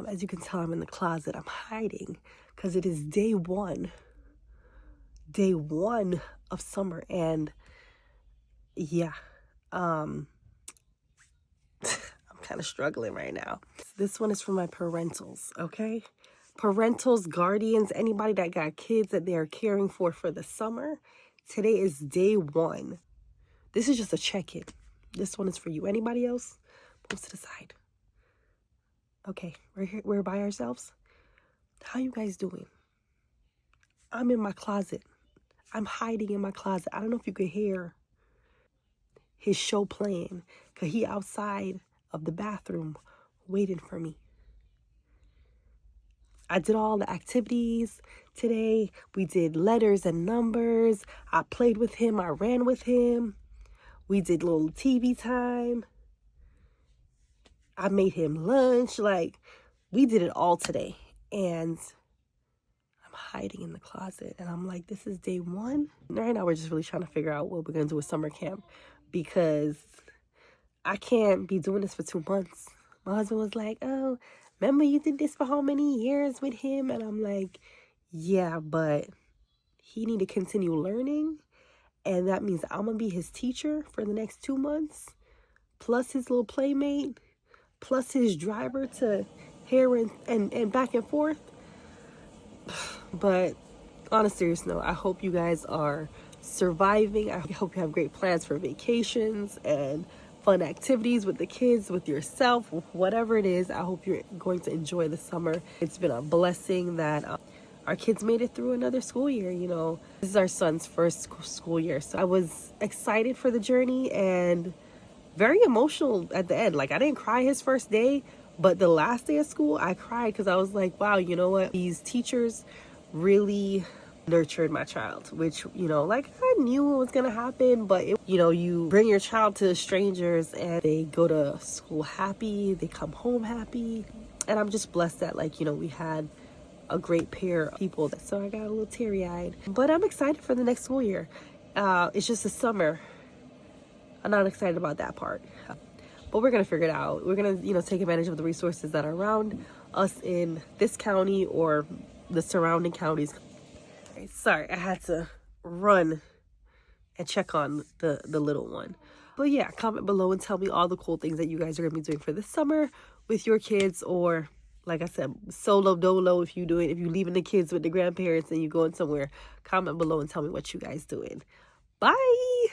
As you can tell, I'm in the closet. I'm hiding because it is day one of summer. And yeah, I'm kind of struggling right now. This one is for my parentals, okay? Parentals, guardians, anybody that got kids that they are caring for the summer. Today is day one. This is just a check-in. This one is for you. Anybody else? Move to the side. Okay, we're here. We're by ourselves. How you guys doing? I'm in my closet. I'm hiding in my closet. I don't know if you could hear his show playing, because he outside of the bathroom waiting for me. I did all the activities today. We did letters and numbers. I played with him. I ran with him. We did little TV time. I made him lunch. Like, we did it all today. And I'm hiding in the closet. And I'm like, this is day one. Right now, we're just really trying to figure out what we're going to do with summer camp, because I can't be doing this for 2 months. My husband was like, oh, remember you did this for how many years with him? And I'm like, yeah, but he need to continue learning. And that means I'm going to be his teacher for the next 2 months, plus his little playmate, plus his driver to here and back and forth. But on a serious note, I hope you guys are surviving. I hope you have great plans for vacations and fun activities with the kids, with yourself, whatever it is. I hope you're going to enjoy the summer. It's been a blessing that our kids made it through another school year. You know, this is our son's first school year. So I was excited for the journey and very emotional at the end. Like, I didn't cry his first day, but the last day of school, I cried because I was like, wow, you know what? These teachers really nurtured my child, which, you know, like, I knew it was gonna happen, but you know, you bring your child to strangers and they go to school happy, they come home happy. And I'm just blessed that, like, you know, we had a great pair of people. So I got a little teary-eyed, but I'm excited for the next school year. It's just the summer. I'm not excited about that part, but we're gonna figure it out. We're gonna, you know, take advantage of the resources that are around us in this county or the surrounding counties. Sorry, I had to run and check on the little one. But yeah, comment below and tell me all the cool things that you guys are gonna be doing for this summer with your kids, or like I said, solo dolo if you're leaving the kids with the grandparents and you going somewhere. Comment below and tell me what you guys doing. Bye.